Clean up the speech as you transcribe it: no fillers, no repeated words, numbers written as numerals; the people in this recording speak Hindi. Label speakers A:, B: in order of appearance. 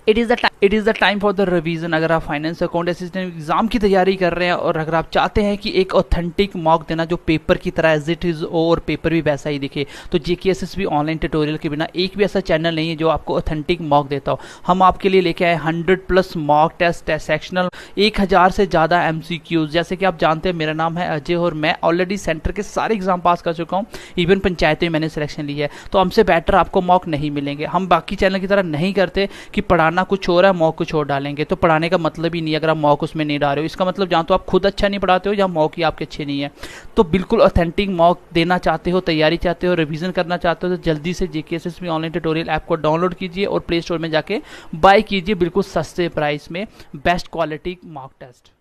A: It is the time for the revision. अगर आप फाइनेंस अकाउंट असिस्टेंट एग्जाम की तैयारी कर रहे हैं और अगर आप चाहते हैं कि एक ऑथेंटिक मॉक देना जो पेपर की तरह एज इट इज़ और पेपर भी वैसा ही दिखे, तो JKSSB ऑनलाइन ट्यूटोरियल के बिना एक भी ऐसा चैनल नहीं है जो आपको ऑथेंटिक मॉक देता हो। हम आपके लिए लेके आए 100+ मॉक टेस्ट, सेक्शनल, 1000 से ज़्यादा MCQs। जैसे कि आप जानते हैं मेरा नाम है अजय और मैं ऑलरेडी सेंटर के सारे एग्जाम पास कर चुका हूँ, इवन पंचायत में मैंने सिलेक्शन ली है। तो हमसे बेटर आपको मॉक नहीं मिलेंगे। हम बाकी चैनल की तरह नहीं करते कि पढ़ाना कुछ और है मॉक कुछ और डालेंगे, तो पढ़ाने का मतलब ही नहीं है अगर आप मॉक उसमें नहीं डाल रहे हो। इसका मतलब या तो आप खुद अच्छा नहीं पढ़ाते हो या मॉक ही आपके अच्छे नहीं है। तो बिल्कुल ऑथेंटिक मॉक देना चाहते हो, तैयारी चाहते हो, रिवीजन करना चाहते हो, तो जल्दी से JKSSB ऑनलाइन ट्यूटोरियल ऐप को डाउनलोड कीजिए और प्ले स्टोर में जाके बाय कीजिए बिल्कुल सस्ते प्राइस में बेस्ट क्वालिटी मॉक टेस्ट।